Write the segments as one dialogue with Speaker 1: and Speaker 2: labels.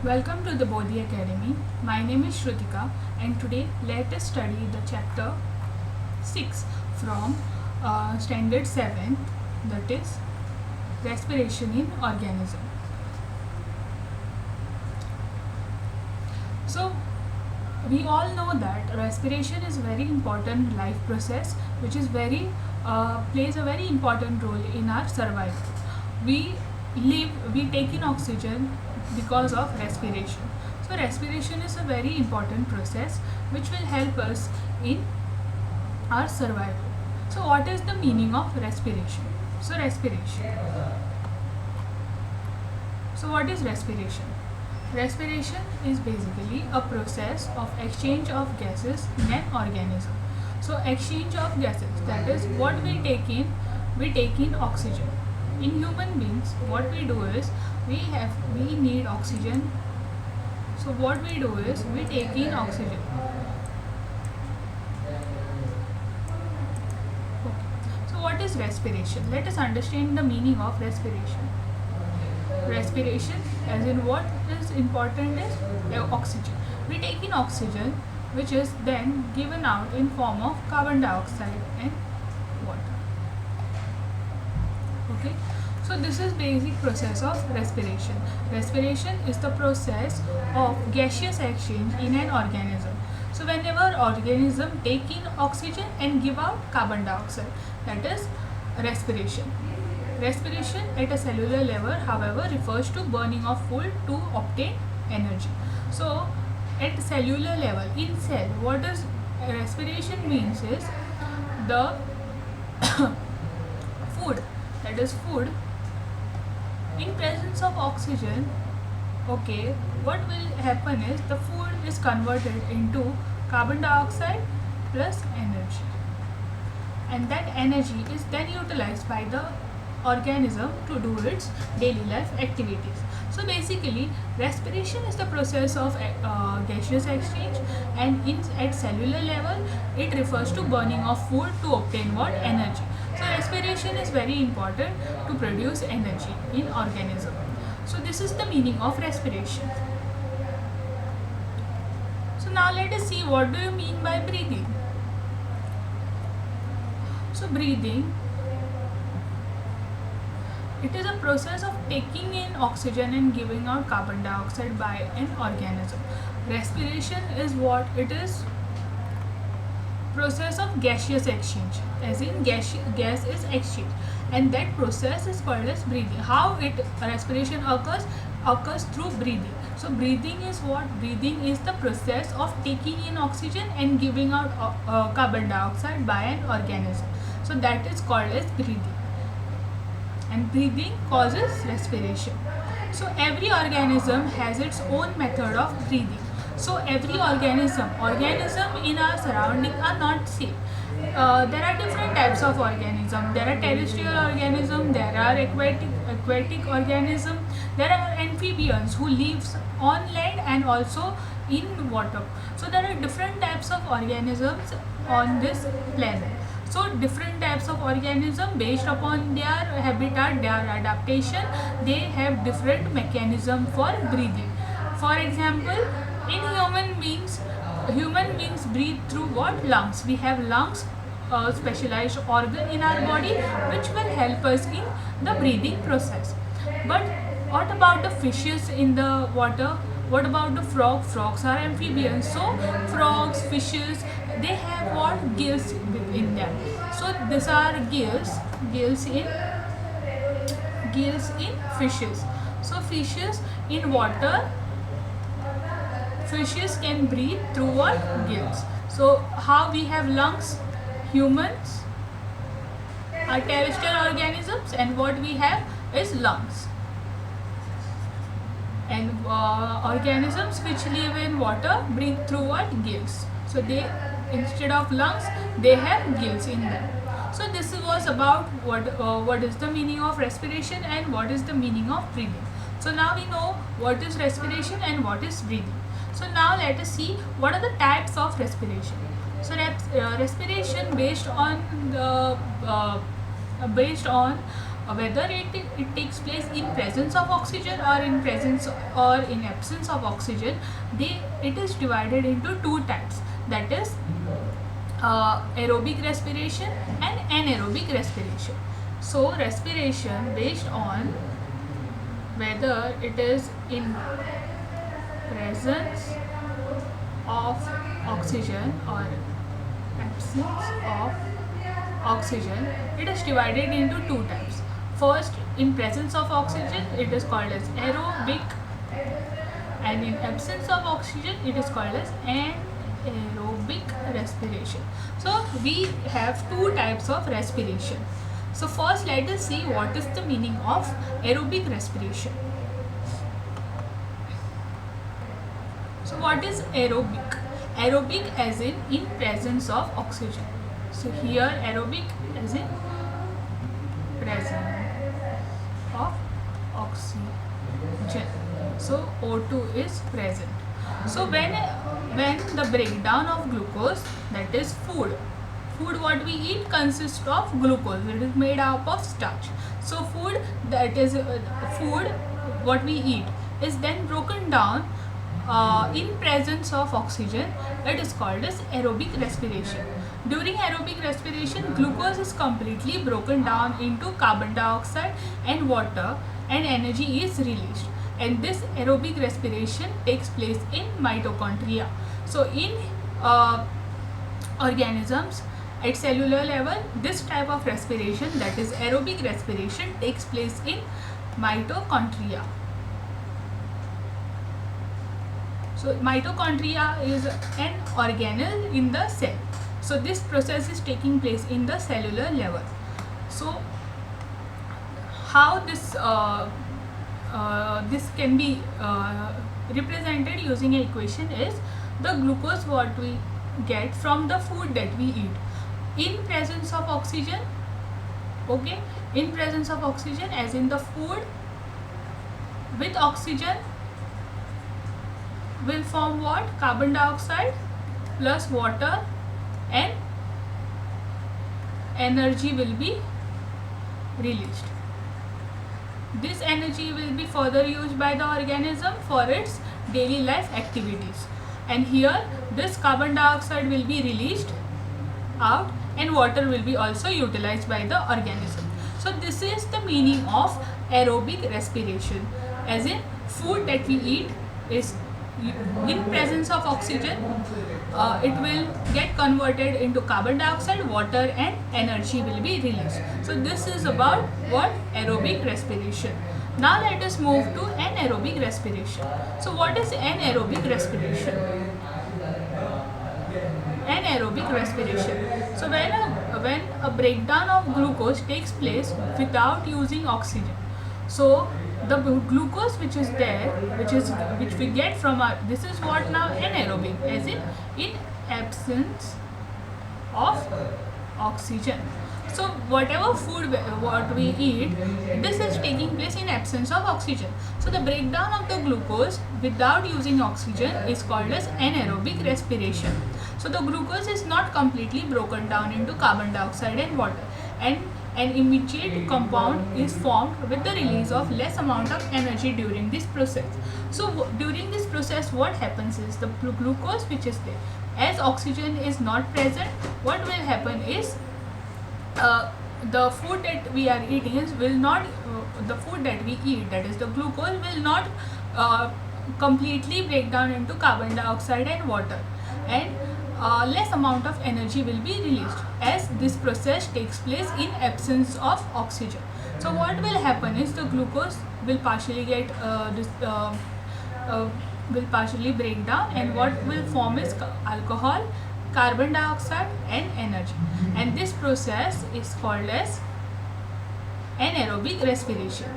Speaker 1: Welcome to the Bodhi Academy. My name is Shrutika and today let us study the chapter 6 from standard 7, that is respiration in organism. So we all know that respiration is very important life process which is very plays a very important role in our survival. We we take in oxygen because of respiration. So respiration is a very important process which will help us in our survival. So what is the meaning of respiration? So respiration. So what is respiration? Respiration is basically a process of exchange of gases in an organism. So exchange of gases, that is what we take in oxygen. In human beings, what we do is we need oxygen. So what we do is we take in oxygen. Okay. So what is respiration? Let us understand the meaning of respiration. Respiration, as in what is important is oxygen. We take in oxygen which is then given out in form of carbon dioxide and water. Okay, so this is basic process of respiration. Respiration is the process of gaseous exchange in an organism. So whenever organism take in oxygen and give out carbon dioxide, that is respiration. Respiration at a cellular level, however, refers to burning of food to obtain energy. So at cellular level, in cell, what does respiration means is the food, that is food, in presence of oxygen. Okay, what will happen is the food is converted into carbon dioxide plus energy, and that energy is then utilized by the organism to do its daily life activities. So basically respiration is the process of gaseous exchange, and at cellular level it refers to burning of food to obtain what energy. So respiration is very important to produce energy in organism. So this is the meaning of respiration. So now let us see, what do you mean by breathing? So breathing, it is a process of taking in oxygen and giving out carbon dioxide by an organism. Respiration is what it is, process of gaseous exchange, as in gas is exchanged, and that process is called as breathing. How it respiration occurs through breathing. So breathing is what? Breathing is the process of taking in oxygen and giving out carbon dioxide by an organism. So that is called as breathing, and breathing causes respiration. So every organism has its own method of breathing. So every organism in our surrounding are not same. There are different types of organism. There are terrestrial organism, there are aquatic organism, there are amphibians who lives on land and also in water. So there are different types of organisms on this planet. So different types of organism, based upon their habitat, their adaptation, they have different mechanism for breathing. For example, in human beings breathe through what? Lungs. We have lungs, a specialized organ in our body which will help us in the breathing process. But what about the fishes in the water? What about the frog? Frogs are amphibians. So frogs, fishes, they have what? Gills in them. So these are gills in fishes. So fishes in water, fishes can breathe through what? Gills. So how we have lungs? Humans are terrestrial organisms, and what we have is lungs. And organisms which live in water breathe through what? Gills. So they, instead of lungs, they have gills in them. So this was about what is the meaning of respiration and what is the meaning of breathing. So now we know what is respiration and what is breathing. So now let us see what are the types of respiration. So respiration based on whether it takes place in presence of oxygen or in presence or in absence of oxygen, it is divided into two types, that is aerobic respiration and anaerobic respiration. So respiration based on whether it is in presence of oxygen or absence of oxygen, it is divided into two types. First, in presence of oxygen, it is called as aerobic, and in absence of oxygen, it is called as anaerobic respiration. So we have two types of respiration. So first, let us see what is the meaning of aerobic respiration. So what is aerobic? Aerobic as in presence of oxygen. So here aerobic as in presence of oxygen. So O2 is present. So when the breakdown of glucose, that is food what we eat consists of glucose. It is made up of starch. So food, that is food what we eat, is then broken down in presence of oxygen. It is called as aerobic respiration. During aerobic respiration, glucose is completely broken down into carbon dioxide and water, and energy is released. And this aerobic respiration takes place in mitochondria. So in organisms at cellular level, this type of respiration, that is aerobic respiration, takes place in mitochondria. So mitochondria is an organelle in the cell. So this process is taking place in the cellular level. So how this can be represented using an equation is the glucose what we get from the food that we eat in presence of oxygen. Okay, in presence of oxygen, as in the food with oxygen will form what? Carbon dioxide plus water, and energy will be released. This energy will be further used by the organism for its daily life activities, and here this carbon dioxide will be released out and water will be also utilized by the organism. So this is the meaning of aerobic respiration, as in food that we eat is in presence of oxygen, it will get converted into carbon dioxide, water, and energy will be released. So this is about what? Aerobic respiration. Now let us move to anaerobic respiration. So what is anaerobic respiration? Anaerobic respiration. So when a breakdown of glucose takes place without using oxygen, so the glucose which is there, which we get from our, this is what now anaerobic, as in absence of oxygen. So whatever food what we eat, this is taking place in absence of oxygen. So the breakdown of the glucose without using oxygen is called as anaerobic respiration. So the glucose is not completely broken down into carbon dioxide and water, and an immediate compound is formed with the release of less amount of energy during this process. So during this process, what happens is the glucose which is there, as oxygen is not present, what will happen is the food that we are eating will not, the food that we eat, that is the glucose, will not completely break down into carbon dioxide and water, and less amount of energy will be released, as this process takes place in absence of oxygen. So what will happen is the glucose will partially get will partially break down, and what will form is alcohol, carbon dioxide, and energy, and this process is called as anaerobic respiration.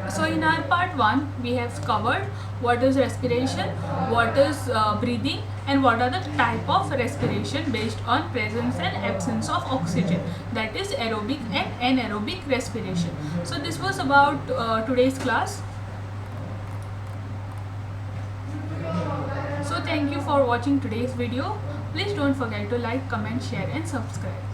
Speaker 1: So in our part 1, we have covered what is respiration, what is breathing, and what are the type of respiration based on presence and absence of oxygen, that is aerobic and anaerobic respiration. So this was about today's class. So thank you for watching today's video. Please don't forget to like, comment, share and subscribe.